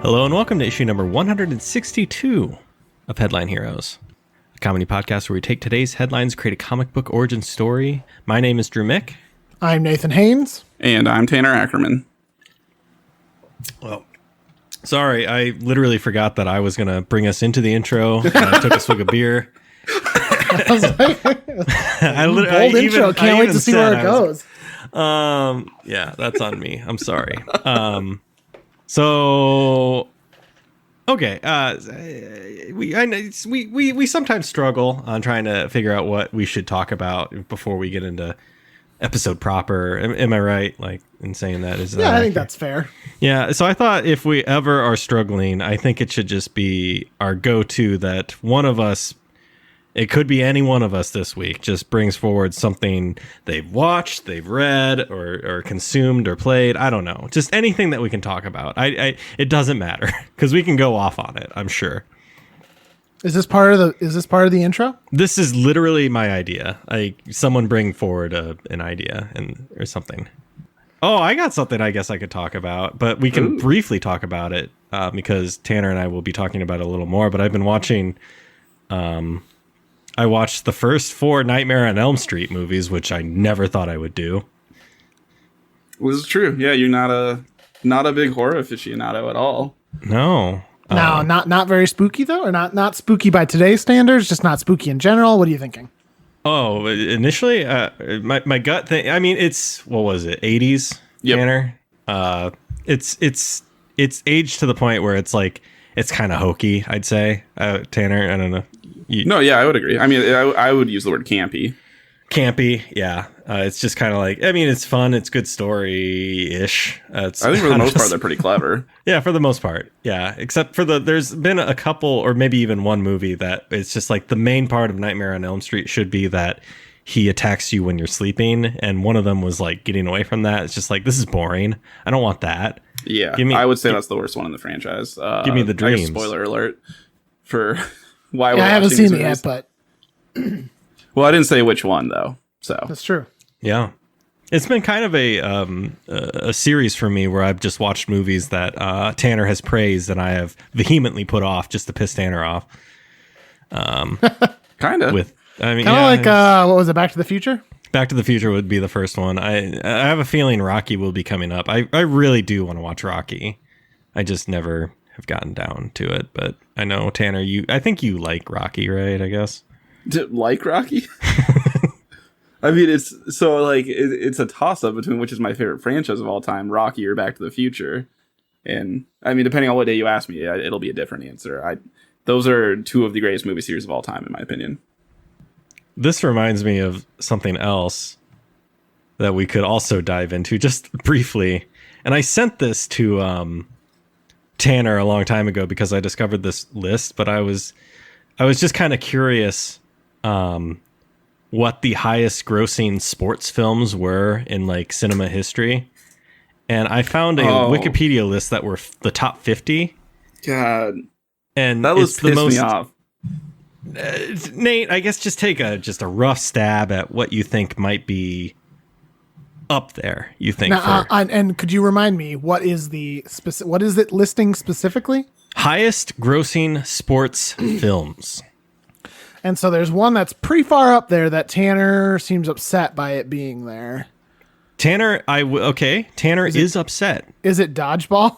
Hello and welcome to issue number 162 of Headline Heroes, a comedy podcast where we take today's headlines, create a comic book origin story. My name is Drew Mick. I'm Nathan Haynes. And I'm Tanner Ackerman. Well, sorry, I literally forgot that I was going to bring us into the intro. I took a swig of beer. Bold intro. Can't wait to see where it goes. Yeah, that's on me. I'm sorry. So, okay. We sometimes struggle on trying to figure out what we should talk about before we get into episode proper. Am I right? Like in saying that? Yeah, I think that's fair. Yeah. So I thought if we ever are struggling, I think it should just be our go-to that one of us, it could be any one of us this week, just brings forward something they've watched, they've read, or consumed, or played. I don't know. Just anything that we can talk about. It doesn't matter because we can go off on it, I'm sure. Is this part of the intro? This is literally my idea. Someone bring forward an idea or something. Oh, I got something I guess I could talk about, but we can briefly talk about it because Tanner and I will be talking about it a little more. But I've been watching. I watched the first 4 Nightmare on Elm Street movies, which I never thought I would do. This is true. Yeah, you're not a big horror aficionado at all. No. No, not very spooky though, or not spooky by today's standards, just not spooky in general. What are you thinking? Oh, initially, my gut thing. I mean, what was it? 80s, yep. Tanner. It's aged to the point where it's like it's kind of hokey. I'd say, Tanner. I don't know. No, yeah, I would agree. I mean, I would use the word campy. Campy, yeah. It's just kind of like, I mean, it's fun. It's good story-ish. I think for the most part, they're pretty clever. Yeah, for the most part. Yeah, except for there's been a couple or maybe even one movie that it's just like the main part of Nightmare on Elm Street should be that he attacks you when you're sleeping. And one of them was like getting away from that. It's just like, this is boring. I don't want that. Yeah, I would say that's the worst one in the franchise. Give me the dreams. Spoiler alert for why we're I haven't seen it yet, but... Well, I didn't say which one, though. So that's true. Yeah. It's been kind of a series for me where I've just watched movies that Tanner has praised and I have vehemently put off just to piss Tanner off. Kind of. Like, what was it, Back to the Future? Back to the Future would be the first one. I have a feeling Rocky will be coming up. I really do want to watch Rocky. I just never have gotten down to it. But I know, Tanner, I think you like Rocky, right, I guess? Like Rocky? I mean, it's a toss-up between which is my favorite franchise of all time, Rocky or Back to the Future. And I mean, depending on what day you ask me, it'll be a different answer. Those are 2 of the greatest movie series of all time, in my opinion. This reminds me of something else that we could also dive into just briefly. And I sent this to Tanner a long time ago because I discovered this list, but I was just kind of curious what the highest grossing sports films were in like cinema history. And I found a Wikipedia list that were the top 50. God. And that list pissed me off. Nate, I guess just take a rough stab at what you think might be up there. You think now, and could you remind me what is it listing specifically? Highest grossing sports films. And so there's one that's pretty far up there that Tanner seems upset by it being there. Tanner, Tanner is upset. Is it Dodgeball?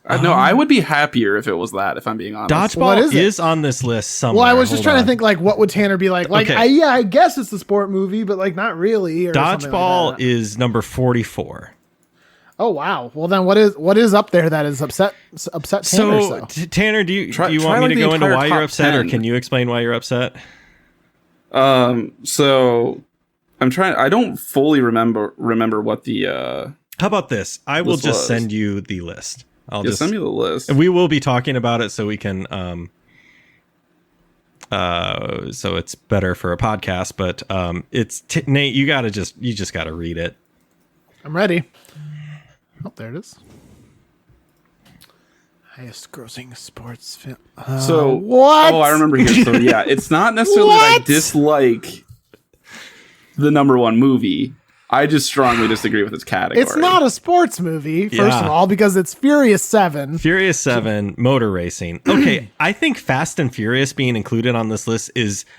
No, I would be happier if it was that, if I'm being honest. Dodgeball is on this list somewhere. Well, I was just trying to think, like, what would Tanner be like? Like, okay. I guess it's the sport movie, but, like, not really. Or Dodgeball is number 44. Oh, wow. Well, then what is up there that is upset Tanner? So, Tanner, do you want me to go into why you're upset, 10. Or can you explain why you're upset? So, I'm trying... I don't fully remember what the... How about this? I will just send you the list. Send me the list. We will be talking about it so we can... so it's better for a podcast, but it's... Nate, you just got to read it. I'm ready. Oh, there it is. Highest grossing sports film. So what? Oh, I remember here. So yeah, it's not necessarily that I dislike the number one movie. I just strongly disagree with its category. It's not a sports movie, first of all, because it's Furious 7. Furious 7, motor racing. Okay, I think Fast and Furious being included on this list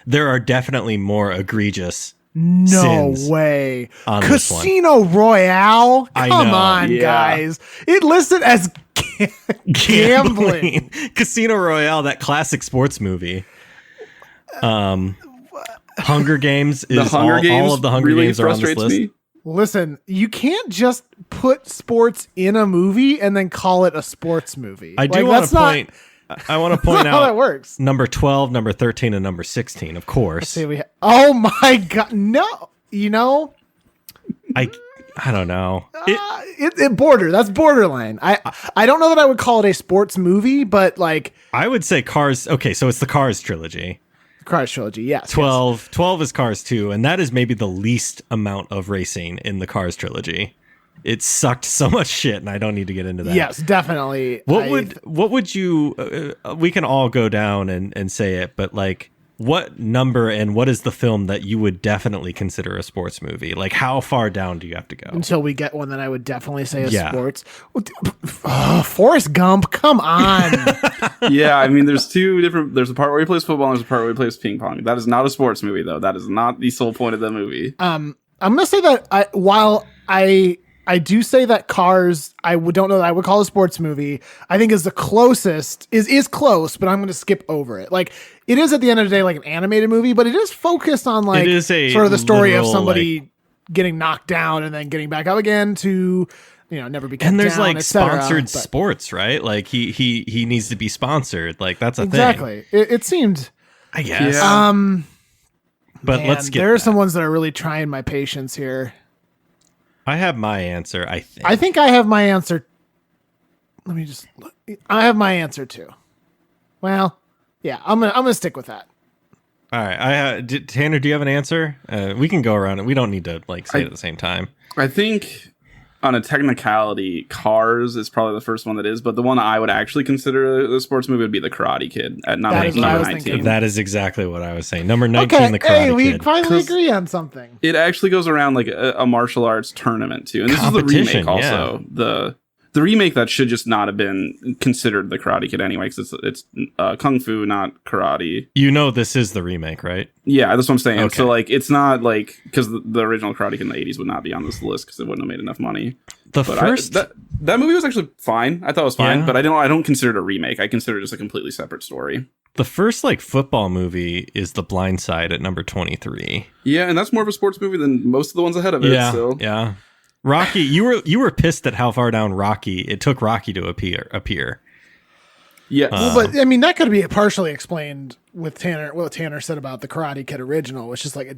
there are definitely more egregious sins way. on this one. Casino Royale? I Come know. on, guys. It listed as gambling. Casino Royale, that classic sports movie. Hunger Games is all of the Hunger Games are on this list. Me. Listen, you can't just put sports in a movie and then call it a sports movie. I want to point out how that works. Number 12, number 13, and number 16, of course. Oh my God. No. You know? I don't know. That's borderline. I don't know that I would call it a sports movie, but like I would say Cars. Okay, so it's the Cars trilogy. Cars trilogy, yes. 12 is Cars 2, and that is maybe the least amount of racing in the Cars trilogy. It sucked so much shit, and I don't need to get into that. Yes, definitely. What would you? We can all go down and say it, but like, what number and what is the film that you would definitely consider a sports movie? Like, how far down do you have to go? Until we get one that I would definitely say is sports. Forrest Gump, come on. Yeah, I mean, there's a part where he plays football and there's a part where he plays ping pong. That is not a sports movie, though. That is not the sole point of the movie. I'm going to say that while I do say that Cars, don't know that I would call a sports movie. I think is the closest, is close, but I'm going to skip over it. Like, it is at the end of the day like an animated movie, but it is focused on like sort of the story of somebody getting knocked down and then getting back up again to, never be. And there's down, like sponsored sports, right? Like he needs to be sponsored. Like that's a thing. Exactly. It seemed. I guess. Yeah. But let's get. There are some ones that are really trying my patience here. I have my answer. I think I have my answer. Let me just look. I have my answer too. Well, yeah, I'm gonna stick with that. All right. Tanner, do you have an answer? We can go around it. We don't need to say it at the same time. I think on a technicality, Cars is probably the first one that is, but the one that I would actually consider a sports movie would be The Karate Kid at number 19. That is exactly what I was saying. Number 19, The Karate Kid. Hey, we finally agree on something. It actually goes around like a martial arts tournament too, and this is the remake also. Yeah. The remake that should just not have been considered The Karate Kid anyway, because it's kung fu, not karate. This is the remake, right? Yeah, that's what I'm saying. Okay. So it's not because the original Karate Kid in the 80s would not be on this list because it wouldn't have made enough money. That movie was actually fine. I thought it was fine, but I don't consider it a remake. I consider it just a completely separate story. The first football movie is The Blind Side at number 23. Yeah, and that's more of a sports movie than most of the ones ahead of it. Yeah, so. yeah. Rocky, you were pissed at how far down it took Rocky to appear. Yeah, but I mean that could be partially explained with Tanner. What Tanner said about the Karate Kid original, which is it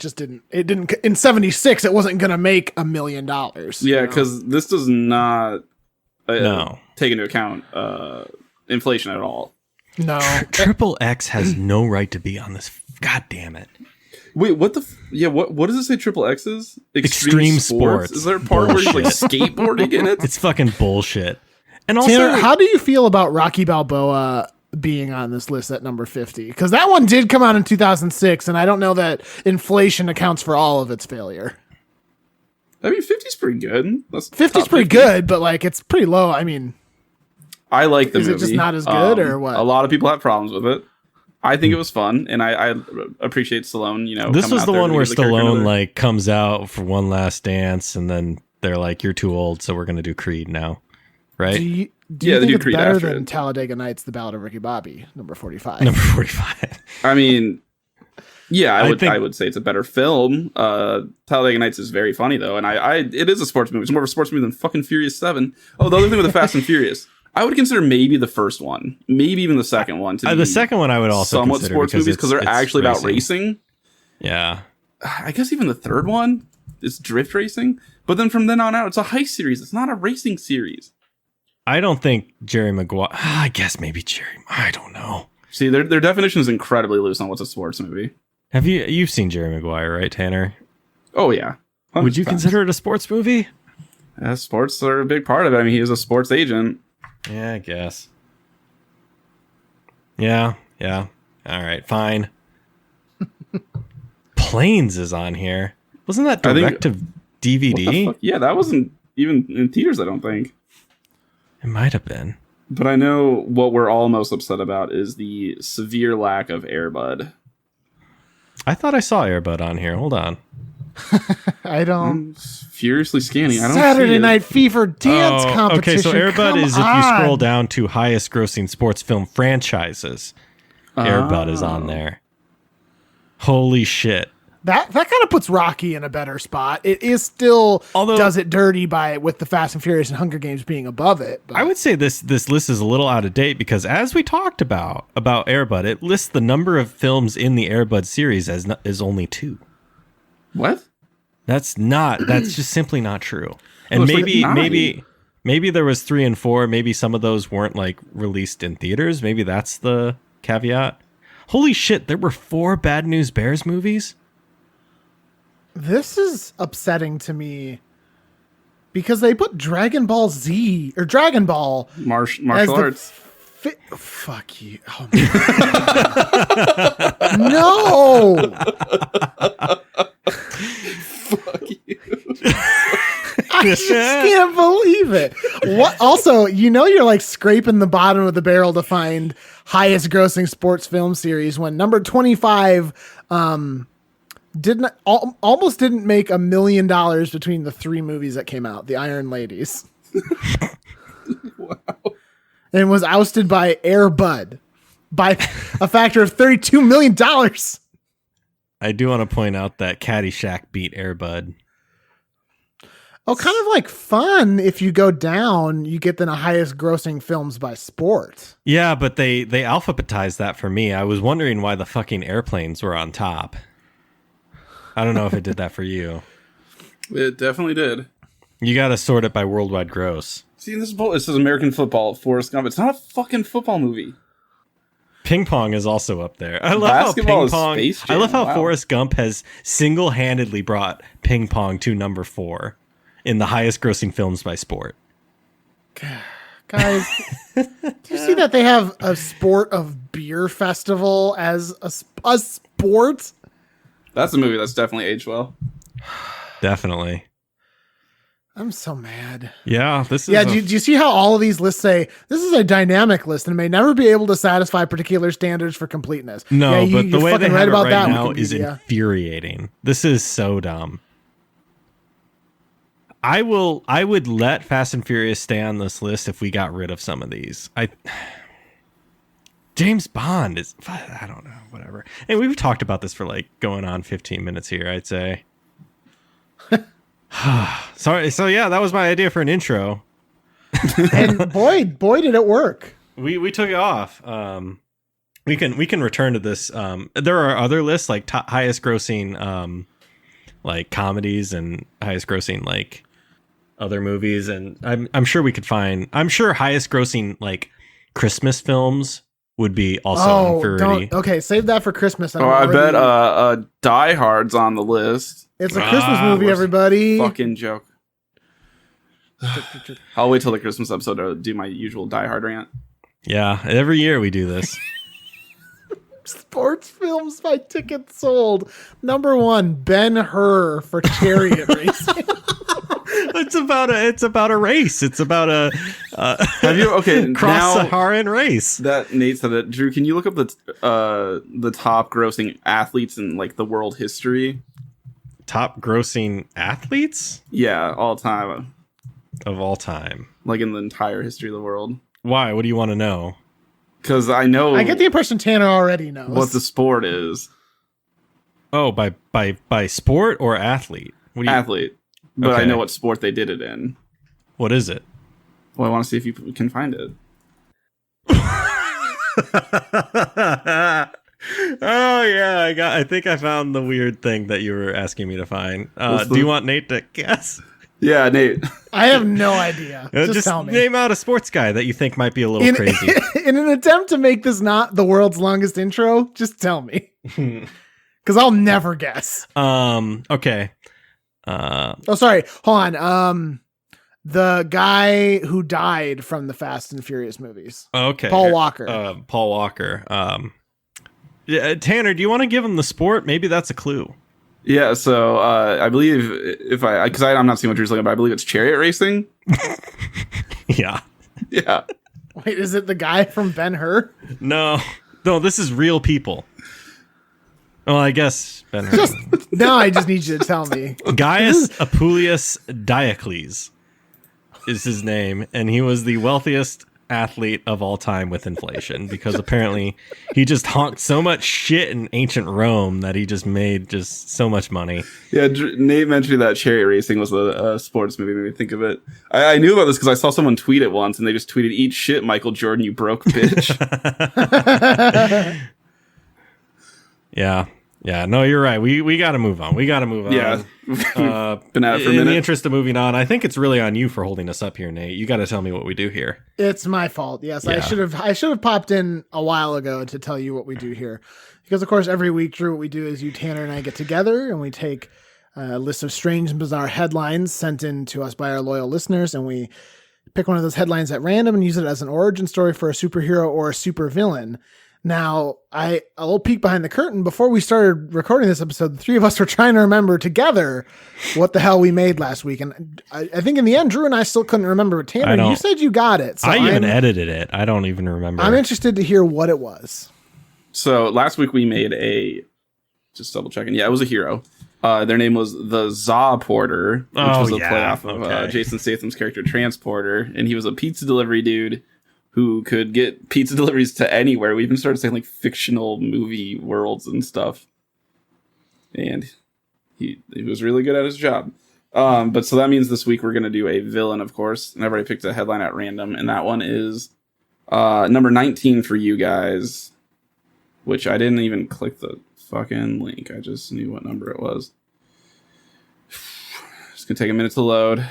didn't in '76. It wasn't going to make $1 million. Yeah, because this does not take into account inflation at all. No, Triple X has no right to be on this. God damn it. Wait, what what does it say Triple X is? Extreme sports. Is there a part where he's skateboarding in it? It's fucking bullshit. And also, Tanner, how do you feel about Rocky Balboa being on this list at number 50? Because that one did come out in 2006, and I don't know that inflation accounts for all of its failure. I mean, 50's pretty good. 50's pretty good, but it's pretty low. I mean, I like the movie. Is it just not as good, or what? A lot of people have problems with it. I think it was fun, and I appreciate Stallone. This was the one where Stallone comes out for one last dance, and then they're like, "You're too old, so we're gonna do Creed now." Right? Do you think it's better than Talladega Nights, The Ballad of Ricky Bobby, number 45? Number 45. I mean, yeah, I would say it's a better film. Talladega Nights is very funny though, and it is a sports movie. It's more of a sports movie than fucking Furious 7. Oh, the other thing with the Fast and Furious, I would consider maybe the first one, maybe even the second one. The second one I would also somewhat sports movies because they're actually about racing. Yeah, I guess even the third one is drift racing, but then from then on out, it's a heist series. It's not a racing series. I don't think Jerry Maguire. I guess maybe Jerry. I don't know. See, their definition is incredibly loose on what's a sports movie. You've seen Jerry Maguire, right, Tanner? Oh yeah. 100%. Would you consider it a sports movie? Yeah, sports are a big part of it. I mean, he is a sports agent. Yeah, I guess. Yeah. All right, fine. Planes is on here. Wasn't that direct to DVD? Yeah, that wasn't even in theaters, I don't think. It might have been. But I know what we're all most upset about is the severe lack of Air Bud. I thought I saw Air Bud on here. Hold on. I don't. I'm furiously scanning. I don't Saturday see it. Night Fever dance competition. Okay, so Air Bud Come is if you scroll on. down to highest grossing sports film franchises. Air Bud is on there. Holy shit. That kind of puts Rocky in a better spot. It is still does it dirty with the Fast and Furious and Hunger Games being above it. But. I would say this list is a little out of date because as we talked about Air Bud, it lists the number of films in the Air Bud series as only 2. What? That's just simply not true. And Like maybe there was 3 and 4. Maybe some of those weren't like released in theaters. Maybe that's the caveat. Holy shit, there were 4 Bad News Bears movies? This is upsetting to me because they put Dragon Ball Z or Dragon Ball martial arts. Fuck you. Oh, no. Fuck you. I just can't believe it. What? Also, you're like scraping the bottom of the barrel to find highest grossing sports film series when number 25 almost didn't make $1 million between the 3 movies that came out, the Iron Ladies. Wow. And was ousted by Air Bud by a factor of $32 million. I do want to point out that Caddyshack beat Air Bud. Oh, kind of like fun. If you go down, you get the highest grossing films by sport. Yeah, but they alphabetized that for me. I was wondering why the fucking airplanes were on top. I don't know if it did that for you. It definitely did. You got to sort it by worldwide gross. See, this it says American football, Forrest Gump. It's not a fucking football movie. Ping pong is also up there. I love Basketball how ping is pong. Space Jam. I love how Wow. Forrest Gump has single-handedly brought ping pong to number 4 in the highest grossing films by sport. Guys, do you see that they have a sport of beer festival as a sport? That's a movie that's definitely aged well. Definitely. I'm so mad. Yeah, this is. Yeah, do you see how all of these lists say this is a dynamic list and may never be able to satisfy particular standards for completeness? No, yeah, but the way they fucking have it about right that on now is Wikipedia. infuriating. This is so dumb. I would let Fast and Furious stay on this list if we got rid of some of these. James Bond is, I don't know, whatever. And we've talked about this for like going on 15 minutes here, I'd say. Sorry. So yeah, that was my idea for an intro. And boy, did it work. We took it off. We can return to this. There are other lists like highest grossing, like comedies and highest grossing like other movies, and I'm sure we could find. I'm sure highest grossing like Christmas films would be also on 30. Okay, save that for Christmas. I bet Die Hard's on the list. It's a Christmas movie, everybody. Fucking joke. I'll wait till the Christmas episode to do my usual Die Hard rant. Yeah, every year we do this. Sports films by tickets sold. Number 1, Ben-Hur for chariot racing. It's about a race. It's about a Have you cross-Saharan race. That Nate said it. Drew, can you look up the top grossing athletes in like the world history? Top grossing athletes? Yeah, all time. Of all time. Like in the entire history of the world. Why? What do you want to know? Because I know I get the impression Tanner already knows. what the sport is. Oh, by sport or athlete? What do you, Athlete. But Okay. I know what sport they did it in. What is it? Well, I want to see if you can find it. Oh yeah, I think I found the weird thing that you were asking me to find. Do you want Nate to guess? Yeah, Nate. I have no idea. Just tell me. Name out a sports guy that you think might be a little crazy. In an attempt to make this not the world's longest intro, just tell me. Because I'll never guess. Okay. Oh, sorry. Hold on. The guy who died from the Fast and Furious movies. Okay. Paul Walker. Paul Walker. Yeah, Tanner, do you want to give him the sport? Maybe that's a clue. Yeah, so I believe because I'm not seeing what you're looking at, but I believe it's chariot racing. Yeah. Yeah. Wait, is it the guy from Ben-Hur? No, this is real people. Well, I guess Ben-Hur. Now I just need you to tell me. Gaius Apuleius Diocles is his name, and he was the wealthiest athlete of all time with inflation because apparently he just honked so much shit in ancient Rome that he just made just so much money. Yeah, Nate mentioned that chariot racing was a sports movie. Made me think of it. I knew about this because I saw someone tweet it once, and they just tweeted, "Eat shit, Michael Jordan, you broke bitch." Yeah, no, you're right. We got to move on. Yeah, been at it for a in minute. the interest of moving on, I think it's really on you for holding us up here, Nate. You got to tell me what we do here. It's my fault. Yes, Yeah. I should have popped in a while ago to tell you what we do here, because of course every week, Drew, what we do is Tanner and I get together and we take a list of strange and bizarre headlines sent in to us by our loyal listeners, and we pick one of those headlines at random and use it as an origin story for a superhero or a supervillain. Now, a little peek behind the curtain. Before we started recording this episode, the three of us were trying to remember together what the hell we made last week. And I think in the end, Drew and I still couldn't remember. Tanner, you said you got it. So I even edited it. I don't even remember. I'm interested to hear what it was. So last week we made just double checking. Yeah, it was a hero. Their name was the Zaw Porter, which was a playoff of Jason Statham's character Transporter. And he was a pizza delivery dude who could get pizza deliveries to anywhere. We even started saying like fictional movie worlds and stuff. And he was really good at his job. But so that means this week we're going to do a villain, of course. And I've already picked a headline at random. And that one is number 19 for you guys, which I didn't even click the fucking link. I just knew what number it was. It's going to take a minute to load.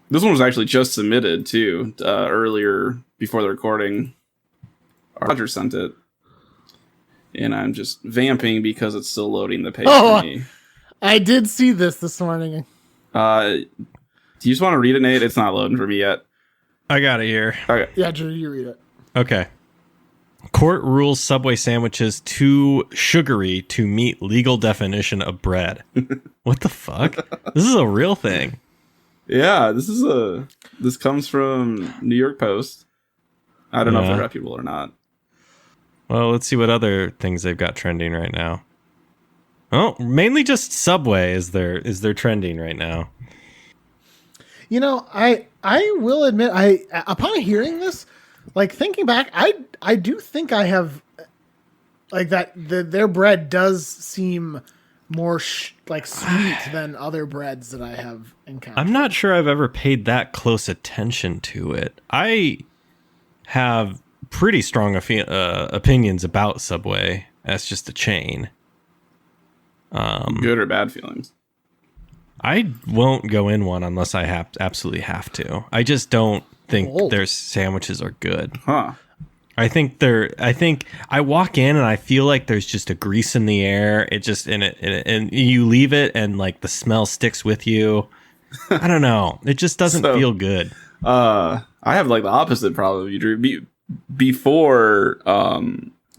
This one was actually just submitted, too, earlier before the recording. Roger sent it. And I'm just vamping because it's still loading the page for me. I did see this morning. Do you just want to read it, Nate? It's not loading for me yet. I got it here. Okay. Yeah, Drew, you read it. Okay. Court rules Subway sandwiches too sugary to meet legal definition of bread. What the fuck? This is a real thing. Yeah, this comes from New York Post. I don't know if they're reputable or not. Well, let's see what other things they've got trending right now. Oh, mainly just Subway is their trending right now. You know, I will admit, upon hearing this, like thinking back, I do think I have like that their bread does seem more sweet than other breads that I have encountered. I'm not sure I've ever paid that close attention to it. I have pretty strong opinions about Subway as just a chain. Good or bad feelings? I won't go in one unless I absolutely have to. I just don't think their sandwiches are good. Huh. I think I walk in and I feel like there's just a grease in the air. It just and you leave it and like the smell sticks with you. I don't know. It just doesn't feel good. I have like the opposite problem of you, Drew. Before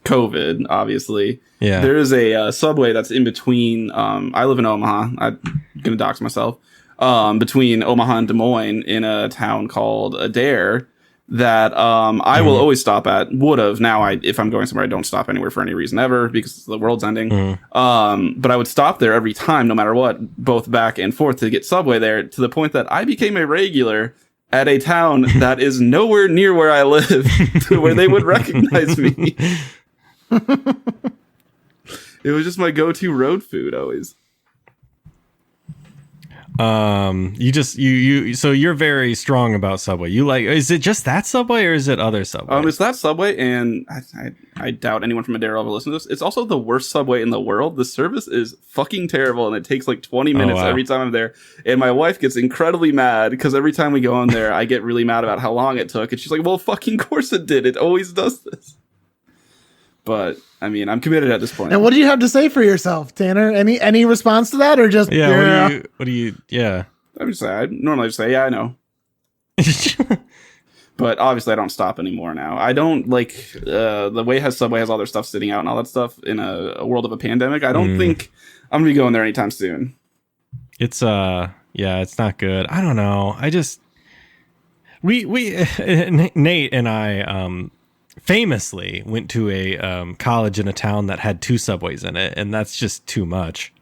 COVID, obviously. Yeah. There is a Subway that's in between. I live in Omaha. I'm gonna dox myself. Between Omaha and Des Moines in a town called Adair that I will always stop at. Would have. Now, if I'm going somewhere, I don't stop anywhere for any reason ever because the world's ending. But I would stop there every time, no matter what, both back and forth to get Subway there, to the point that I became a regular at a town that is nowhere near where I live, to where they would recognize me. It was just my go-to road food always. So you're very strong about Subway. You like, is it just that Subway or is it other Subway? It's that Subway, and I doubt anyone from Adair will ever listen to this. It's also the worst Subway in the world. The service is fucking terrible, and it takes like 20 minutes every time I'm there. And my wife gets incredibly mad because every time we go in there, I get really mad about how long it took. And she's like, well, fucking course it did. It always does this. But I mean, I'm committed at this point. And what do you have to say for yourself, Tanner? Any response to that, or just what do you? Yeah, I normally just say, yeah, I know. But obviously, I don't stop anymore now. I don't like the way Subway has all their stuff sitting out and all that stuff in a world of a pandemic. I don't think I'm gonna be going there anytime soon. It's it's not good. I don't know. I just we Nate and I famously went to a college in a town that had 2 Subways in it, and that's just too much,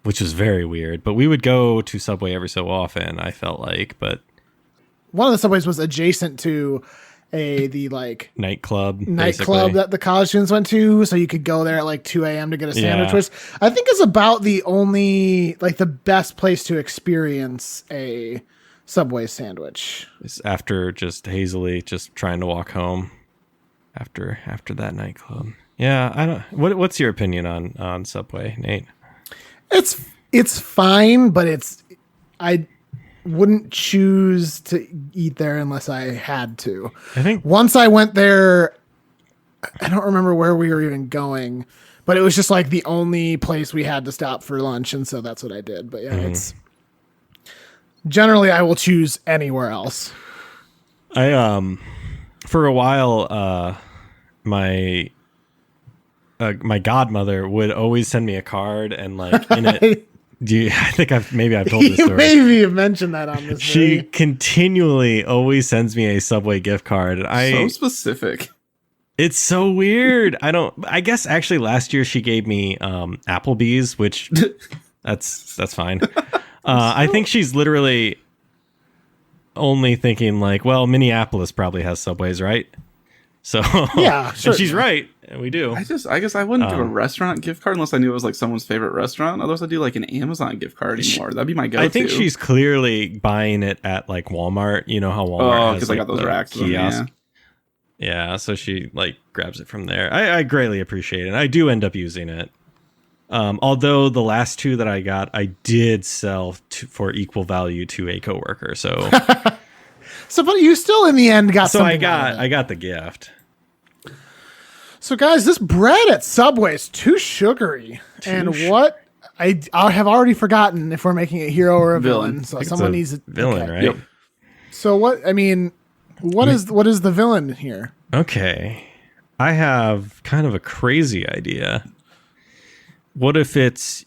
which was very weird. But we would go to Subway every so often, I felt like, but one of the Subways was adjacent to the nightclub that the college students went to, so you could go there at like 2 a.m. to get a sandwich, Yeah. which I think is about the only the best place to experience a Subway sandwich. It's after just hazily just trying to walk home after that nightclub. Yeah, I don't. What's your opinion on Subway, Nate? It's fine, but I wouldn't choose to eat there unless I had to. I think once I went there, I don't remember where we were even going, but it was just like the only place we had to stop for lunch, and so that's what I did. But yeah, it's generally I will choose anywhere else. I for a while my godmother would always send me a card, and like in it I think I've told this story. Maybe you've mentioned that on this She movie. continually always sends me a Subway gift card. So specific. It's so weird. I guess actually last year she gave me Applebee's, which that's fine. I think she's literally only thinking like, well, Minneapolis probably has Subways, right? So Yeah, and she's right. And we do. I guess I wouldn't do a restaurant gift card unless I knew it was like someone's favorite restaurant. Otherwise, I'd do like an Amazon gift card anymore. That'd be my go-to. I think she's clearly buying it at like Walmart. You know how Walmart has because I got those racks. kiosk. Yeah, so she like grabs it from there. I greatly appreciate it. I do end up using it. Although the last 2 that I got, I did sell for equal value to a coworker. So, But you still in the end got. so something I got the gift. So guys, this bread at Subway is too sugary. What I have already forgotten if we're making a hero or a villain. So someone needs a villain, right? Yep. So what is the villain here? Okay. I have kind of a crazy idea. What if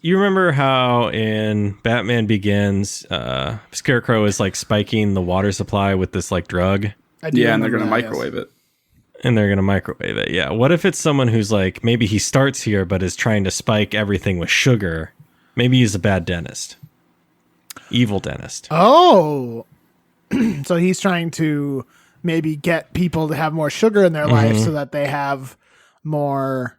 you remember how in Batman Begins, Scarecrow is like spiking the water supply with this like drug? Yeah, and they're going to microwave it. And they're going to microwave it. Yeah. What if it's someone who's like, maybe he starts here, but is trying to spike everything with sugar? Maybe he's a bad dentist. Evil dentist. Oh, so he's trying to maybe get people to have more sugar in their life so that they have more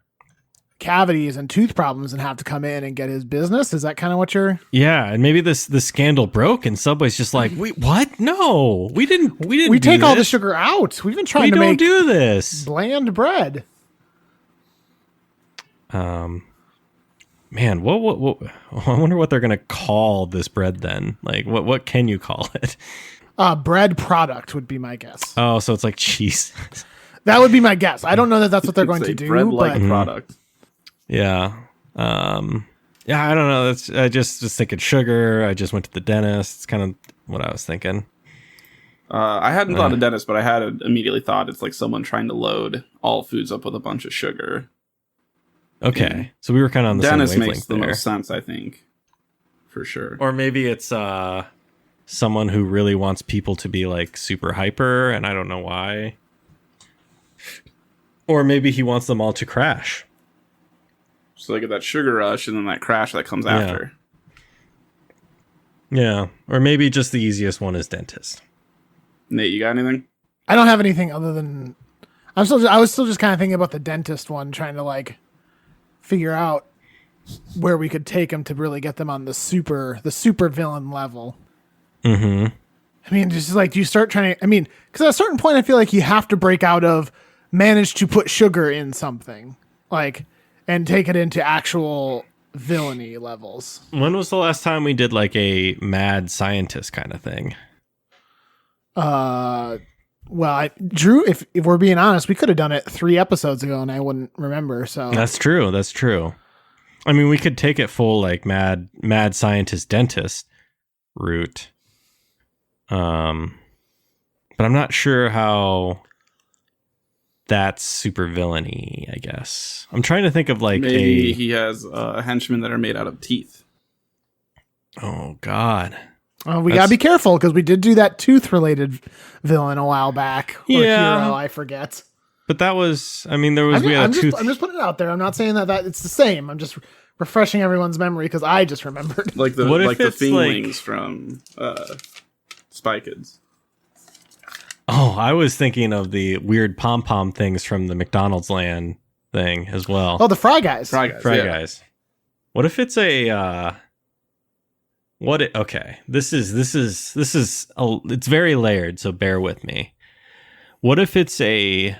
cavities and tooth problems and have to come in and get his business. Is that kind of what you're? Yeah. And maybe the scandal broke and Subway's just like, wait, what? No, we didn't. We take all the sugar out. We've been trying to make do this bland bread. Man, what I wonder what they're gonna call this bread then. Like, what can you call it? Bread product would be my guess. Oh, so it's like cheese. That would be my guess. I don't know that that's what they're going to do. Bread-like But product. Yeah. Yeah, I don't know. I just was thinking sugar. I just went to the dentist. It's kind of what I was thinking. I hadn't thought of dentist, but I had immediately thought it's like someone trying to load all foods up with a bunch of sugar. Okay. So we were kind of on the dentist same makes wavelength the there. most sense, I think. For sure. Or maybe it's someone who really wants people to be like super hyper, and I don't know why. Or maybe he wants them all to crash. So they get that sugar rush and then that crash that comes after. Yeah. Or maybe just the easiest one is dentist. Nate, you got anything? I don't have anything other than I was still just kind of thinking about the dentist one, trying to like figure out where we could take them to really get them on the super villain level. Mm-hmm. I mean, just like, do you start trying to, because at a certain point, I feel like you have to break out of manage to put sugar in something, like, and take it into actual villainy levels. When was the last time we did like a mad scientist kind of thing? Well, Drew, if we're being honest, we could have done it 3 episodes ago and I wouldn't remember. So That's true. I mean, we could take it full like mad scientist dentist route. But but I'm not sure how that's super villainy, I guess. I'm trying to think of like maybe he has henchmen that are made out of teeth. Oh God. Oh, we gotta be careful because we did do that tooth-related villain a while back. Or hero, I forget. But that was, I mean, there was I'm just putting it out there. I'm not saying that it's the same. I'm just refreshing everyone's memory because I just remembered. Like the Finglings from Spy Kids. Oh, I was thinking of the weird pom-pom things from the McDonald's Land thing as well. Oh, the Fry Guys. Fry Guys. What if it's a okay, this is it's very layered, so bear with me. What if it's a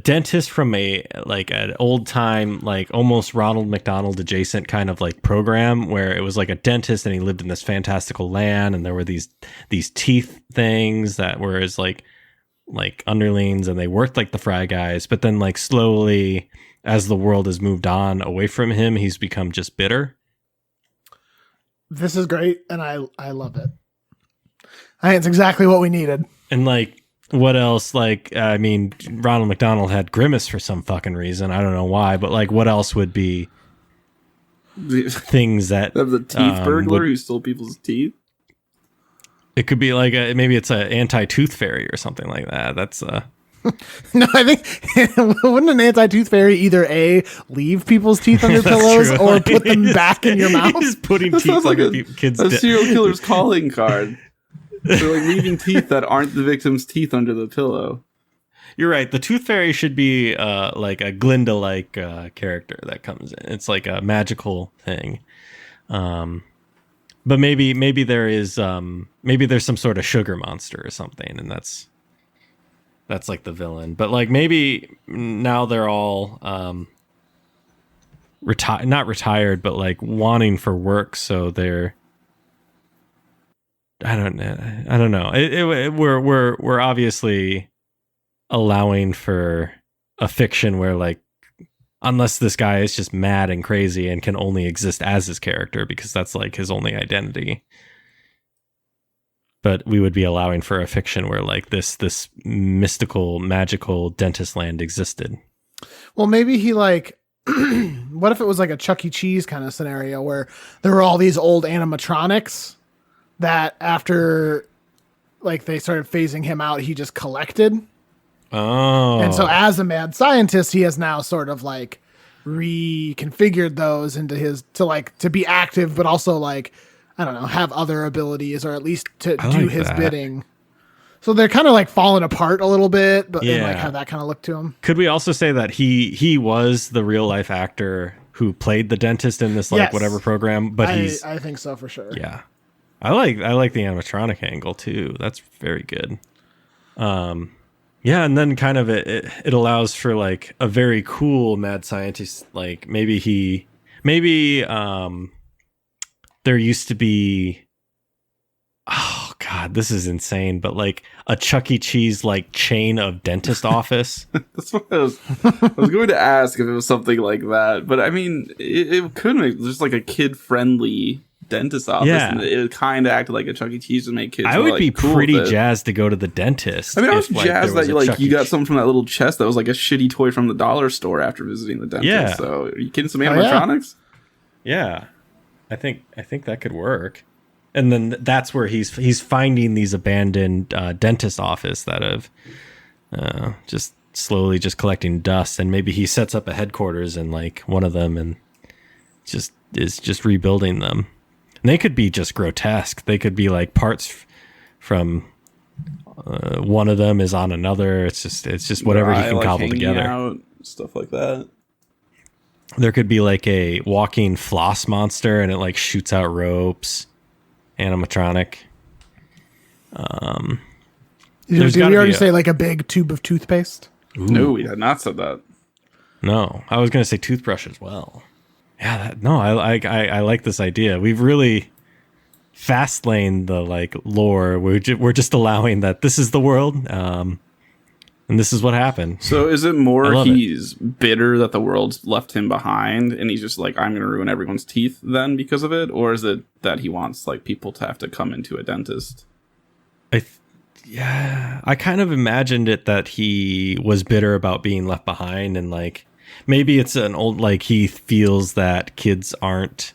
dentist from an old time, like almost Ronald McDonald adjacent kind of like program where it was like a dentist and he lived in this fantastical land and there were these teeth things that were his like underlings and they worked like the Fry Guys, but then like slowly as the world has moved on away from him, he's become just bitter. This is great, and I love it. I think it's exactly what we needed. And like, what else? Like, I mean, Ronald McDonald had Grimace for some fucking reason. I don't know why, but like, what else would be things that the teeth burglar who stole people's teeth? It could be like maybe it's an anti-tooth fairy or something like that. That's No, I think wouldn't an anti-tooth fairy either leave people's teeth on their pillows true. or put them back in your mouth? He's putting teeth like a kid's a serial killer's calling card. They're like leaving teeth that aren't the victim's teeth under the pillow. You're right. The tooth fairy should be like a Glinda-like character that comes in. It's like a magical thing. But maybe there is maybe there's some sort of sugar monster or something, and that's like the villain. But like maybe now they're all not retired, but like wanting for work, so they're I don't know. We're obviously allowing for a fiction where like unless this guy is just mad and crazy and can only exist as his character because that's like his only identity. But we would be allowing for a fiction where like this mystical, magical dentist land existed. Well, maybe he like, what if it was like a Chuck E. Cheese kind of scenario where there were all these old animatronics that after like they started phasing him out, he just collected. Oh. And so as a mad scientist, he has now sort of like reconfigured those into to be active, but also like, I don't know, have other abilities or at least to do his bidding. So they're kind of like falling apart a little bit, but they like have that kind of look to them. Could we also say that he was the real life actor who played the dentist in this like whatever program? But I think so for sure. Yeah. I like the animatronic angle too. That's very good. Yeah, and then kind of it allows for like a very cool mad scientist. Like maybe there used to be, oh God, this is insane, but like a Chuck E. Cheese like chain of dentist office. That's what I was going to ask if it was something like that, but I mean, it could make just like a kid friendly dentist office. Yeah. And it kind of acted like a Chuck E. Cheese to make kids. I would be cool pretty jazzed to go to the dentist. I mean, I was jazzed that you got something from that little chest that was like a shitty toy from the dollar store after visiting the dentist. Yeah. So are you kidding? Some animatronics? Yeah. I think that could work. And then that's where he's finding these abandoned dentist office that have just slowly just collecting dust, and maybe he sets up a headquarters in like one of them and is just rebuilding them. And they could be just grotesque. They could be like parts from one of them is on another. It's just whatever he can like cobble together. Out, stuff like that. There could be like a walking floss monster, and it like shoots out ropes. Animatronic. Did we already say like a big tube of toothpaste? Ooh. No, we had not said that. No, I was going to say toothbrush as well. Yeah, I like this idea. We've really fast laned the like lore. We're just allowing that this is the world, and this is what happened. So is it more he's bitter that the world's left him behind, and he's just like, I'm going to ruin everyone's teeth then because of it, or is it that he wants like people to have to come into a dentist? yeah, I kind of imagined it that he was bitter about being left behind, and like maybe it's an old, like he feels that kids aren't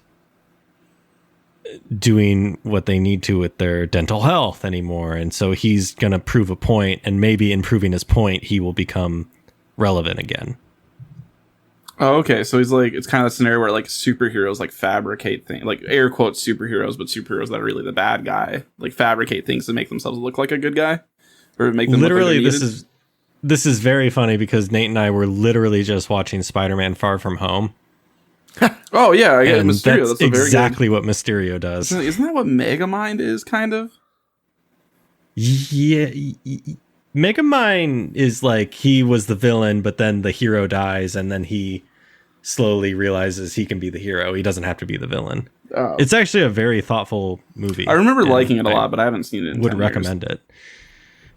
doing what they need to with their dental health anymore, and so he's gonna prove a point, and maybe in proving his point he will become relevant again. Oh, okay. So he's like, it's kind of a scenario where like superheroes like fabricate things, like air quotes superheroes, but superheroes that are really the bad guy, like fabricate things to make themselves look like a good guy, or make them literally look like this is very funny because Nate and I were literally just watching Spider-Man Far From Home. Oh yeah, I get and Mysterio. That's exactly what Mysterio does. Isn't that what Megamind is, kind of? Yeah, Megamind is like he was the villain, but then the hero dies, and then he slowly realizes he can be the hero. He doesn't have to be the villain. Oh. It's actually a very thoughtful movie. I remember liking it a lot, but I haven't seen it in would 10 recommend years. it.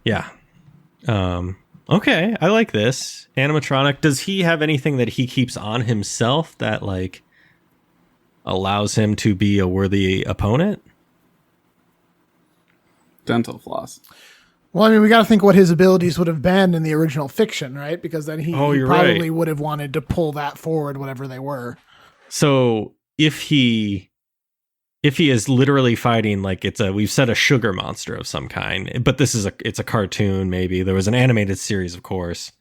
Yeah. Okay, I like this. Animatronic, does he have anything that he keeps on himself that like allows him to be a worthy opponent? Dental floss. Well, I mean, we got to think what his abilities would have been in the original fiction, right? Because then he you're probably right. would have wanted to pull that forward, whatever they were. So if he is literally fighting like we've said a sugar monster of some kind, but it's a cartoon. Maybe there was an animated series, of course.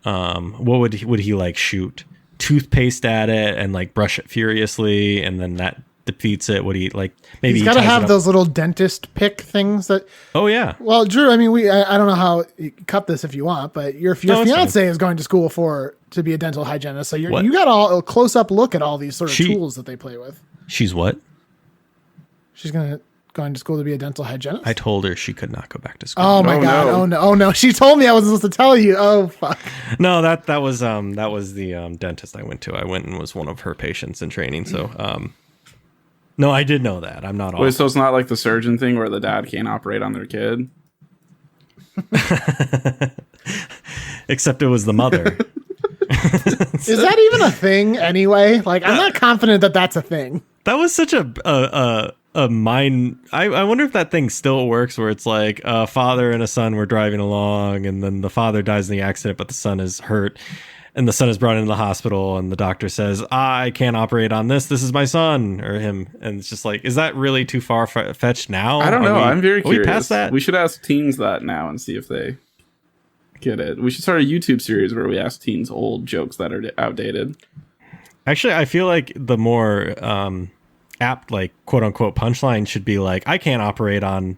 What would he like shoot toothpaste at it and like brush it furiously, and then that defeats it? Would he like maybe he's got to have those little dentist pick things that? Oh yeah. Well, Drew, I mean, I don't know how you cut this if you want, but your fiance is going to school to be a dental hygienist, so you got a close up look at all these sort of tools that they play with. She's what? She's going to school to be a dental hygienist? I told her she could not go back to school. Oh my God. No. Oh no. Oh no. She told me I wasn't supposed to tell you. Oh fuck. No, that was the dentist I went to. I went and was one of her patients in training. So no, I did know that. I'm not off. Wait, so it's not like the surgeon thing where the dad can't operate on their kid? Except it was the mother. Is that even a thing anyway? Like, I'm not confident that that's a thing. That was such a mind. I wonder if that thing still works, where it's like a father and a son were driving along, and then the father dies in the accident, but the son is hurt, and the son is brought into the hospital, and the doctor says, I can't operate on this. This is my son, or him. And it's just like, is that really too far fetched now? I don't know. I'm very curious. Are we past that? We should ask teens that now and see if they get it. We should start a YouTube series where we ask teens old jokes that are outdated. Actually, I feel like the more apt, like, quote unquote punchline should be like, I can't operate on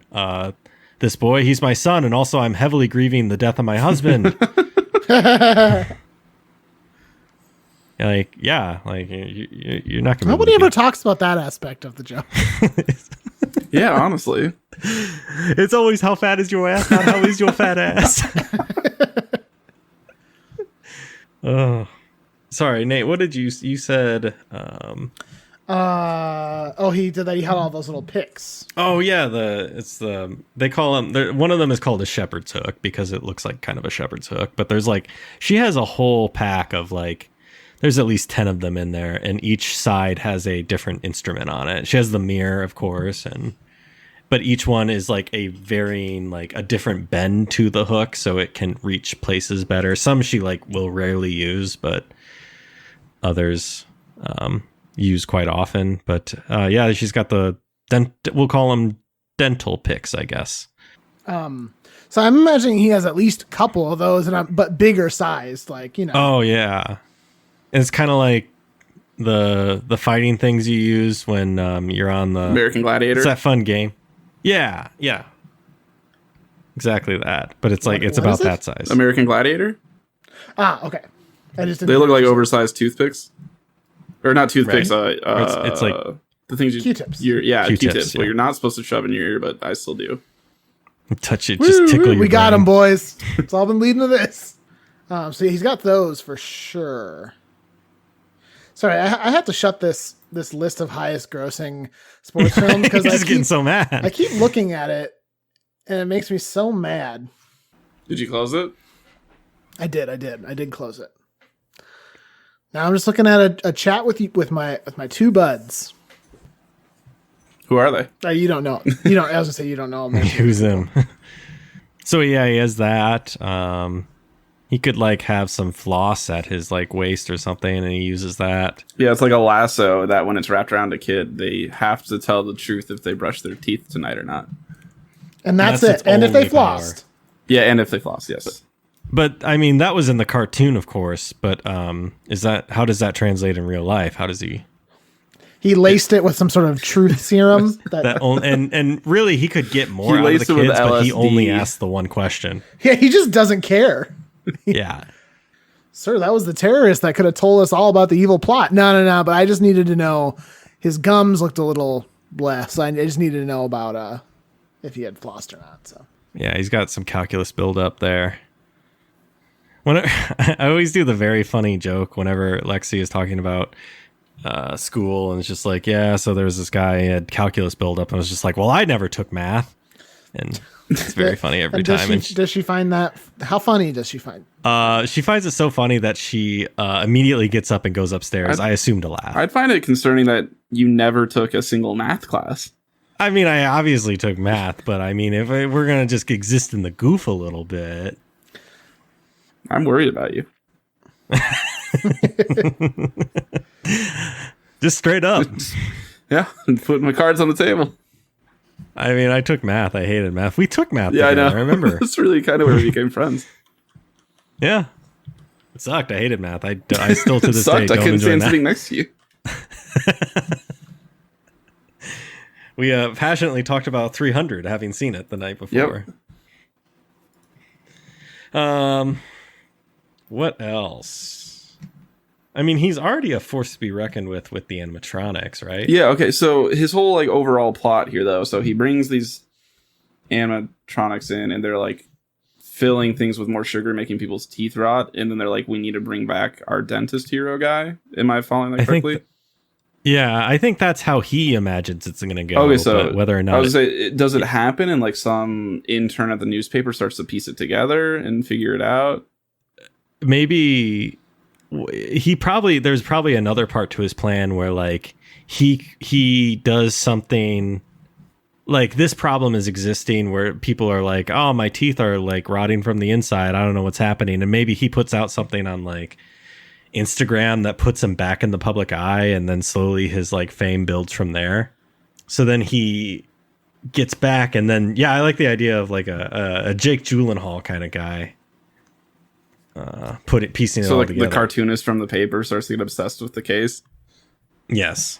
this boy. He's my son. And also I'm heavily grieving the death of my husband. Like, yeah, like you're not going to. Nobody ever talks about that aspect of the joke. Yeah, honestly. It's always how fat is your ass, not how is your fat ass. Oh, sorry, Nate. What did you said? He did that. He had all those little picks. Oh yeah, they call them. One of them is called a shepherd's hook because it looks like kind of a shepherd's hook. But there's like she has a whole pack of like. There's at least 10 of them in there, and each side has a different instrument on it. She has the mirror, of course, but each one is like a varying, like a different bend to the hook, so it can reach places better. Some she like will rarely use, but others use quite often. But yeah, she's got we'll call them dental picks, I guess. So I'm imagining he has at least a couple of those, but bigger sized, like, you know. Oh yeah. It's kind of like the fighting things you use when you're on the American Gladiator. It's that fun game. Yeah. Exactly that. But it's like it's about that size. American Gladiator? Okay. They look like oversized toothpicks. Or not toothpicks, right? It's like the things Q-tips. Q-tips. Yeah. Well, you're not supposed to shove in your ear, but I still do. Touch it, just tickle your We got brain. him, boys. It's all been leading to this. So he's got those for sure. Sorry, I have to shut this list of highest grossing sports films because I'm just getting so mad. I keep looking at it, and it makes me so mad. Did you close it? I did close it. Now I'm just looking at a chat with my two buds. Who are they? You don't know. You don't. I was gonna say you don't know them. Who's them? So yeah, he has that. He could like have some floss at his like waist or something, and he uses that. Yeah, it's like a lasso that when it's wrapped around a kid, they have to tell the truth if they brush their teeth tonight or not. And that's its it. And if they only power. flossed. Yeah, and if they floss, yes. But I mean, that was in the cartoon, of course. But is that how does that translate in real life? How does he? He laced it with some sort of truth serum. And really, he could get more out of the laced it with kids, but he LSD. only asked the one question. Yeah, he just doesn't care. Yeah. Sir, that was the terrorist that could have told us all about the evil plot. No. But I just needed to know his gums looked a little bleh. So I just needed to know about if he had flossed or not. So Yeah, he's got some calculus buildup there. I always do the very funny joke whenever Lexi is talking about school, and it's just like, yeah, so there's this guy who had calculus buildup, and I was just like, well, I never took math, and it's very funny every time. Does she find that? How funny does she find? She finds it so funny that she immediately gets up and goes upstairs. I assume to laugh. I'd find it concerning that you never took a single math class. I mean, I obviously took math, but I mean, if we're gonna just exist in the goof a little bit, I'm worried about you. just straight up. Yeah, and putting my cards on the table. I mean, I took math. I hated math. We took math Yeah, together, I know. I remember. That's really kind of where we became friends. Yeah. It sucked. I hated math. I still to It this sucked. day I don't couldn't enjoy stand math. sitting next to you. We passionately talked about 300, having seen it the night before. Yep. What else? I mean, he's already a force to be reckoned with the animatronics, right? Yeah, okay, so his whole like overall plot here though, so he brings these animatronics in and they're like filling things with more sugar, making people's teeth rot, and then they're like, we need to bring back our dentist hero guy. Am I following that correctly? Yeah, I think that's how he imagines it's going to go. Okay, so but whether or not I was say, does it happen and like some intern at the newspaper starts to piece it together and figure it out? Maybe there's probably another part to his plan where like he does something like this problem is existing where people are like, oh, my teeth are like rotting from the inside. I don't know what's happening. And maybe he puts out something on like Instagram that puts him back in the public eye, and then slowly his like fame builds from there. So then he gets back, and then I like the idea of like a Jake Gyllenhaal kind of guy. Piecing it all like together. The cartoonist from the paper starts to get obsessed with the case. Yes,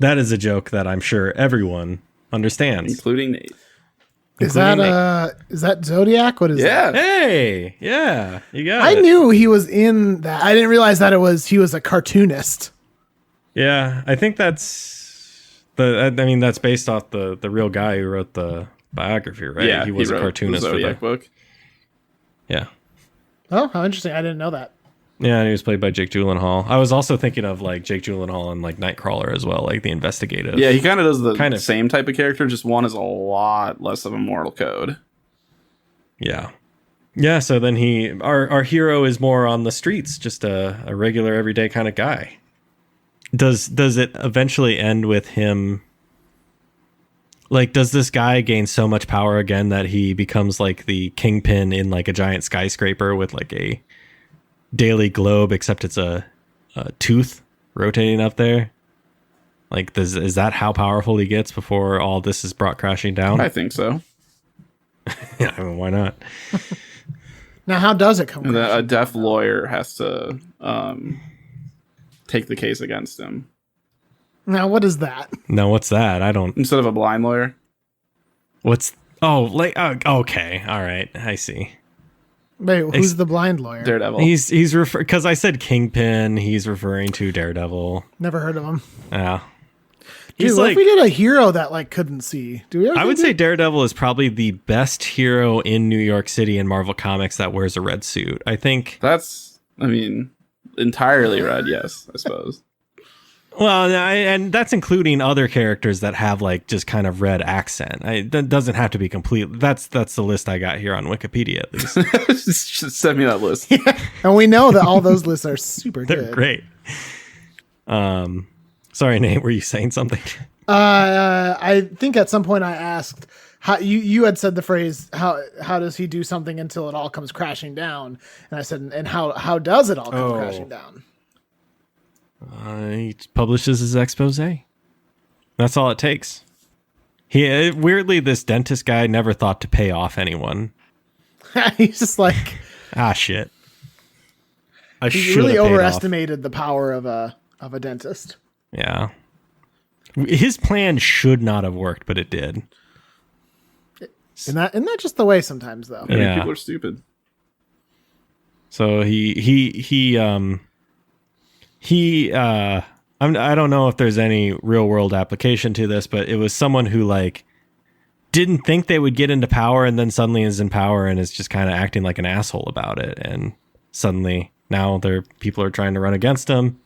that is a joke that I'm sure everyone understands, including Nate. Is that Zodiac? What is that? Hey, yeah, you got I it. knew he was in that. I didn't realize that he was a cartoonist. Yeah, I think that's that's based off the real guy who wrote the biography, right? Yeah, he was a cartoonist the for Zodiac book. Yeah. Oh, how interesting. I didn't know that. Yeah, and he was played by Jake Gyllenhaal. I was also thinking of like Jake Gyllenhaal and like Nightcrawler as well, like the investigative. Yeah, he kind of does the same type of character, just one is a lot less of a moral code. Yeah. Yeah, so then our hero is more on the streets, just a regular everyday kind of guy. Does it eventually end with him? Like, does this guy gain so much power again that he becomes like the kingpin in like a giant skyscraper with like a daily globe, except it's a tooth rotating up there? Like, is that how powerful he gets before all this is brought crashing down? I think so. Yeah, I mean, why not? Now, how does it come? A deaf lawyer has to take the case against him. Now, what is that? No, what's that? I don't. Instead of a blind lawyer. Okay, all right, I see. Wait, who's the blind lawyer? Daredevil. He's because I said Kingpin. He's referring to Daredevil. Never heard of him. Yeah. Dude, what if we did a hero that like couldn't see? I would say Daredevil is probably the best hero in New York City in Marvel Comics that wears a red suit. I think that's, entirely red. Yes, I suppose. Well, and that's including other characters that have like just kind of red accent. That doesn't have to be complete. That's the list I got here on Wikipedia, at least. Just send me that list. Yeah. And we know that all those lists are super They're good. Great. Sorry, Nate, were you saying something? I think at some point I asked, how you had said the phrase, how does he do something until it all comes crashing down? And I said, and how does it all come crashing down? He publishes his expose. That's all it takes. He weirdly, this dentist guy never thought to pay off anyone. He's just like, shit. He really overestimated the power of a dentist. Yeah. His plan should not have worked, but it did. Isn't that just the way sometimes, though? Yeah. People are stupid. So I don't know if there's any real world application to this, but it was someone who like didn't think they would get into power and then suddenly is in power and is just kind of acting like an asshole about it. And suddenly now people are trying to run against him.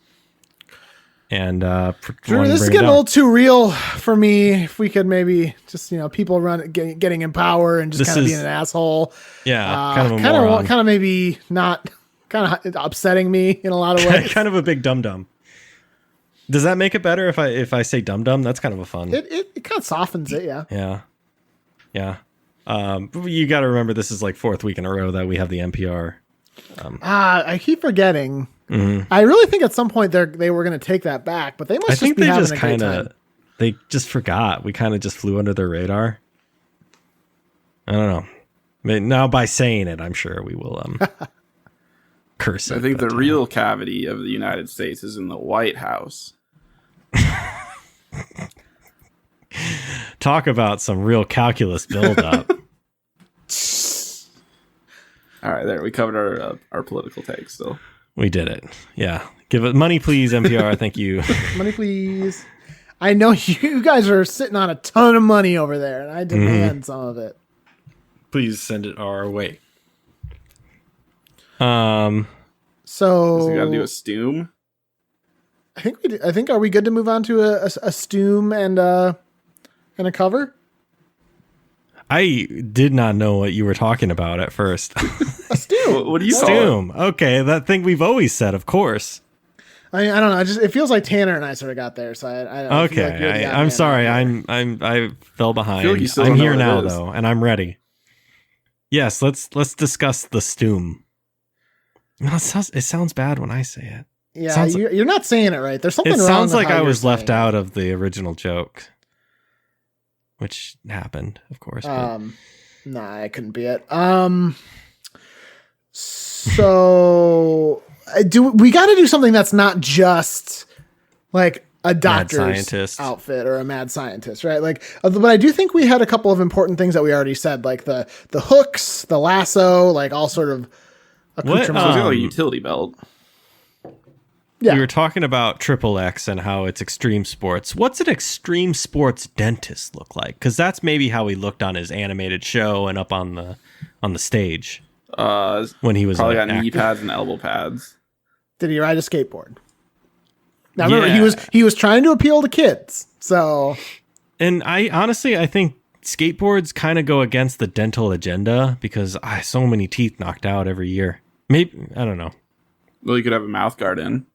And Drew, this is getting a little too real for me. If we could maybe just, people getting in power and just kind of being an asshole. Yeah. Kind of maybe not kind of upsetting me in a lot of ways. Kind of a big dum-dum. Does that make it better if I say dum-dum? That's kind of a fun. It kind of softens it, yeah. Yeah. Yeah. You got to remember this is like 4th week in a row that we have the NPR. I keep forgetting. Mm-hmm. I really think at some point they were going to take that back, but they must be having a great time. They just forgot. We kind of just flew under their radar. I don't know. But now by saying it, I'm sure we will curse it. I think the real cavity of the United States is in the White House. Talk about some real calculus buildup. All right, there we covered our political takes. So we did it. Yeah, give it money, please, NPR. Thank you. Money, please. I know you guys are sitting on a ton of money over there, and I demand some of it. Please send it our way. So we got to do a stoom. I think are we good to move on to a stoom and a cover? I did not know what you were talking about at first. A stoom. What do you call stoom? Okay, that thing we've always said, of course. I don't know. It feels like Tanner and I sort of got there. So I okay. I'm sorry. I fell behind. Like I'm here now though, and I'm ready. Yes, let's discuss the stoom. No, it sounds bad when I say it. Yeah, you're not saying it right. There's something wrong. It sounds like I was left it. out of the original joke, which happened, of course. Nah, I couldn't be it. So we got to do something that's not just like a doctor's outfit or a mad scientist, right? Like, but I do think we had a couple of important things that we already said, like the hooks, the lasso, like all sort of accoutrements. So it's like a utility belt. Yeah. We were talking about XXX and how it's extreme sports. What's an extreme sports dentist look like? Because that's maybe how he looked on his animated show and up on the stage when he was probably got knee pads and elbow pads. Did he ride a skateboard? Now remember, he was trying to appeal to kids. So, and I think skateboards kind of go against the dental agenda because so many teeth knocked out every year. Maybe I don't know. Well, you could have a mouth guard in.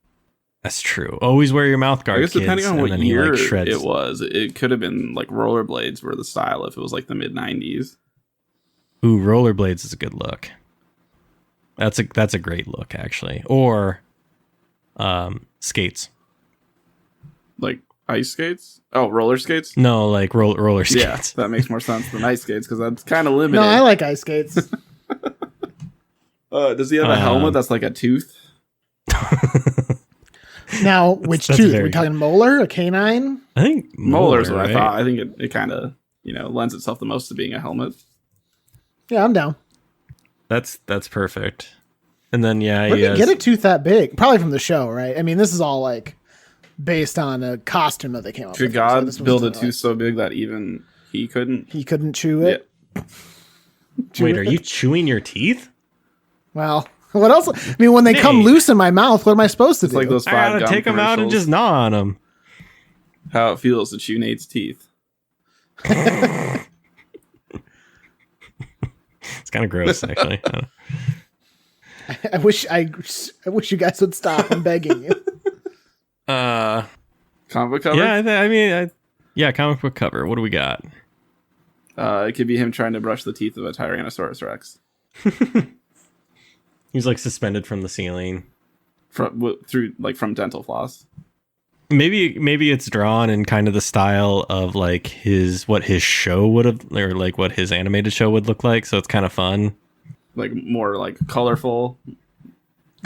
That's true. Always wear your mouth guard. I guess depending on what year shreds. it was, it could have been like rollerblades were the style if it was like the mid 90s. Ooh, rollerblades is a good look. That's a great look actually. Or skates. Like ice skates? Oh, roller skates? No, like roller skates. Yeah, that makes more sense than ice skates because that's kind of limited. No, I like ice skates. Does he have a helmet that's like a tooth? Now, which tooth? Are we talking molar, a canine? I think molar's what I thought. I think it kind of lends itself the most to being a helmet. Yeah, I'm down. That's perfect. And then where did you get a tooth that big? Probably from the show, right? I mean, this is all like based on a costume that they came up with. Could God build a tooth so big that even he couldn't? He couldn't chew it. Yeah. Wait, are you chewing your teeth? Well, what else? I mean, when they come loose in my mouth, what am I supposed to do? Like those 5 I gotta take them out and just gnaw on them. How it feels to chew Nate's teeth. It's kind of gross, actually. I wish you guys would stop. I'm begging you. Comic book cover? Yeah, comic book cover. What do we got? It could be him trying to brush the teeth of a Tyrannosaurus Rex He's like suspended from the ceiling. from dental floss. Maybe it's drawn in kind of the style of like what his show would have, or like what his animated show would look like. So it's kind of fun, like more like colorful,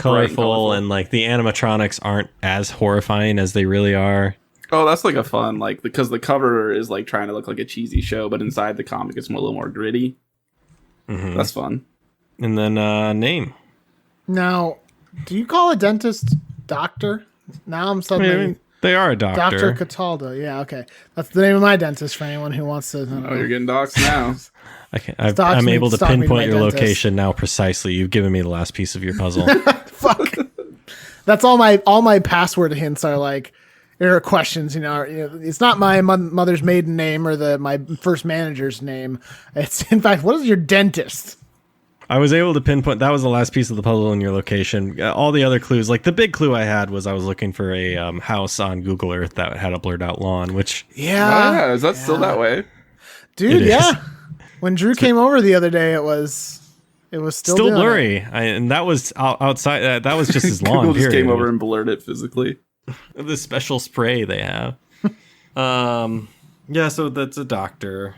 and like the animatronics aren't as horrifying as they really are. Oh, that's like a fun, like, because the cover is like trying to look like a cheesy show, but inside the comic it's a little more gritty. Mm-hmm. That's fun. And then name. Now, do you call a dentist doctor? Now I'm suddenly... They are a doctor. Dr. Cataldo. Yeah, okay. That's the name of my dentist for anyone who wants to... you're getting doxxed now. I'm able to pinpoint your location now precisely. You've given me the last piece of your puzzle. Fuck. That's all my password hints are like... There are questions, it's not my mother's maiden name or my first manager's name. It's, in fact, what is your dentist? I was able to pinpoint, that was the last piece of the puzzle in your location. All the other clues, like the big clue I had was I was looking for a house on Google Earth that had a blurred out lawn, which... Yeah. Is that still that way? Dude, yeah. When Drew came over the other day, it was still blurry. And that was outside, that was just his lawn. Google just came over and blurred it physically. The special spray they have. Yeah, so that's a doctor.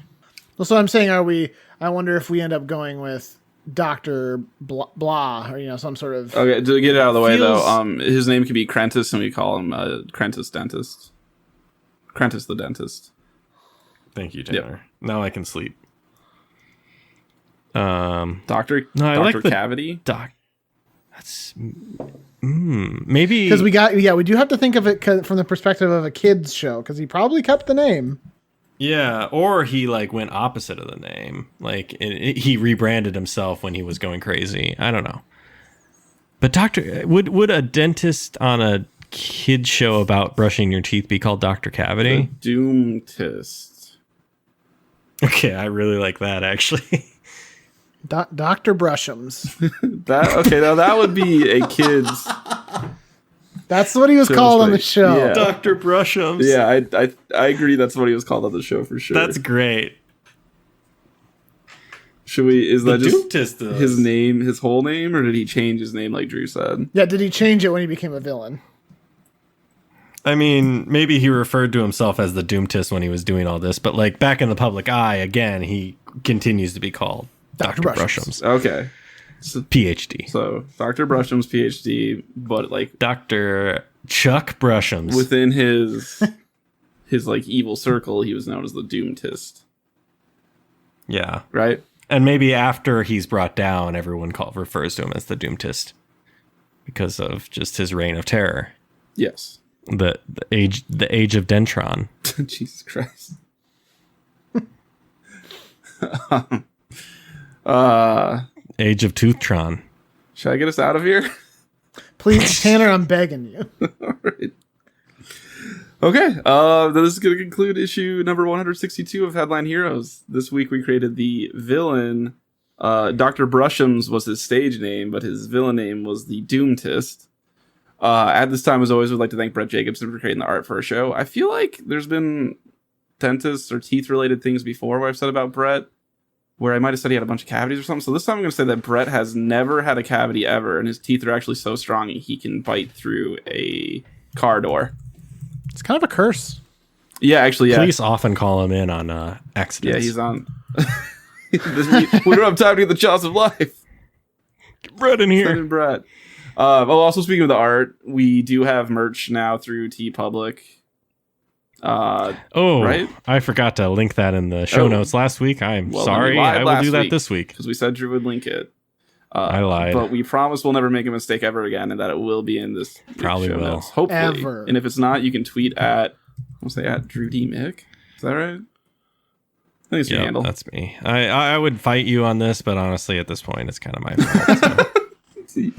Well, so I'm saying, I wonder if we end up going with Dr. Blah, or, some sort of... Okay, to get it out of the way, though, his name could be Krentis, and we call him Krentis Dentist. Krentis the Dentist. Thank you, Tanner. Yep. Now I can sleep. Doctor like Cavity? That's... maybe... Because we do have to think of it from the perspective of a kid's show, because he probably kept the name. Yeah, or he like went opposite of the name. Like he rebranded himself when he was going crazy. I don't know. But would a dentist on a kid show about brushing your teeth be called Dr. Cavity? The Doomtist. Okay, I really like that actually. Dr. Brushums. Now that would be a kid's. That's what he was called on the show. Yeah. Dr. Brushums. Yeah, I agree. That's what he was called on the show for sure. That's great. Should we? Is that just Doomtist his name, his whole name, or did he change his name like Drew said? Yeah, did he change it when he became a villain? I mean, maybe he referred to himself as the Doomtist when he was doing all this, but like back in the public eye, again, he continues to be called Dr. Brushums. Okay. So, PhD. So Dr. Brushums, PhD, but like Dr. Chuck Brushums. Within his like evil circle, he was known as the Doomtist. Yeah. Right? And maybe after he's brought down, everyone refers to him as the Doomtist because of just his reign of terror. Yes. The age of Dentron. Jesus Christ. Age of Toothtron. Should I get us out of here? Please, Tanner, I'm begging you. All right. Okay, this is going to conclude issue number 162 of Headline Heroes. This week we created the villain. Dr. Brushums was his stage name, but his villain name was the Doomtist. At this time, as always, we'd like to thank Brett Jacobson for creating the art for our show. I feel like there's been dentists or teeth-related things before where I've said about Brett, where I might have said he had a bunch of cavities or something. So this time I'm going to say that Brett has never had a cavity ever, and his teeth are actually so strong he can bite through a car door. It's kind of a curse. Yeah, actually, yeah. Police often call him in on accidents. Yeah, he's on. We don't have time to get the jaws of life. Get Brett in here. Send in Brett. Also, speaking of the art, we do have merch now through TeePublic. Right? I forgot to link that in the show notes last week. I'm sorry. I will do that this week. Because we said Drew would link it. I lied. But we promise we'll never make a mistake ever again, and that it will be in this Probably show will. notes. Hopefully. Ever. And if it's not, you can tweet at, at Drew D. Mick. Is that right? I think it's your handle. That's me. I would fight you on this, but honestly, at this point, it's kind of my fault. So.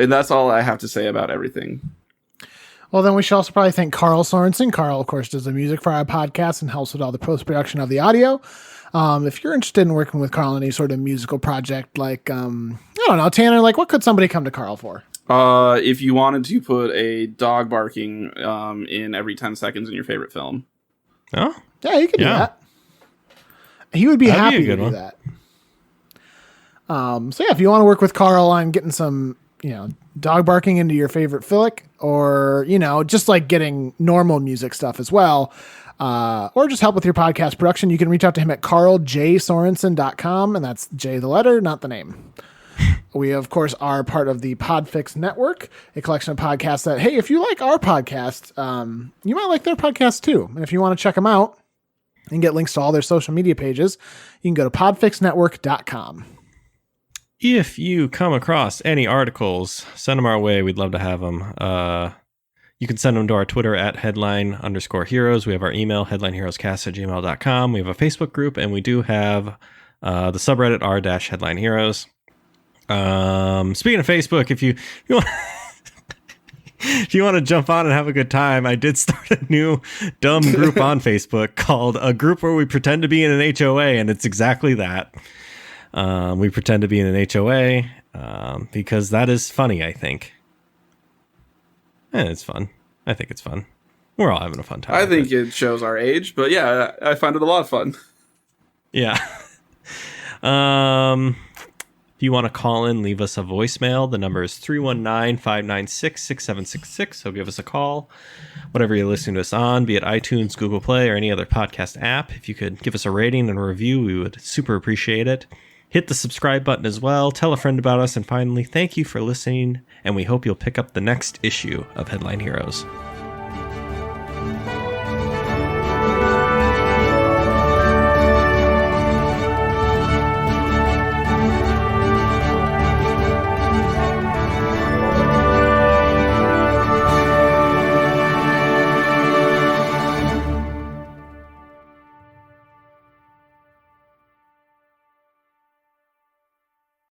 And that's all I have to say about everything. Well, then we should also probably thank Carl Sorensen. Carl, of course, does the music for our podcast and helps with all the post-production of the audio. If you're interested in working with Carl on any sort of musical project, like, I don't know, Tanner, like, what could somebody come to Carl for? If you wanted to put a dog barking in every 10 seconds in your favorite film. Oh? Yeah, you could do that. He would be That'd be a happy to good do one. that. So yeah, if you want to work with Carl on getting some, dog barking into your favorite Philic, or, just like getting normal music stuff as well, or just help with your podcast production, you can reach out to him at carljsorensen.com, and that's J the letter, not the name. We, of course, are part of the PodFix Network, a collection of podcasts that, hey, if you like our podcast, you might like their podcast too. And if you want to check them out and get links to all their social media pages, you can go to podfixnetwork.com. If you come across any articles, send them our way. We'd love to have them. You can send them to our Twitter at headline_heroes. We have our email, headlineheroescast@gmail.com. We have a Facebook group, and we do have the subreddit r-headlineheroes. Speaking of Facebook, if you want, if you want to jump on and have a good time, I did start a new dumb group on Facebook called A Group Where We Pretend to Be in an HOA, and it's exactly that. We pretend to be in an HOA because that is funny, I think. And it's fun. I think it's fun. We're all having a fun time. I think it shows our age, but yeah, I find it a lot of fun. Yeah. If you want to call in, leave us a voicemail. The number is 319-596-6766. So give us a call. Whatever you're listening to us on, be it iTunes, Google Play, or any other podcast app. If you could give us a rating and a review, we would super appreciate it. Hit the subscribe button as well. Tell a friend about us. And finally, thank you for listening. And we hope you'll pick up the next issue of Headline Heroes.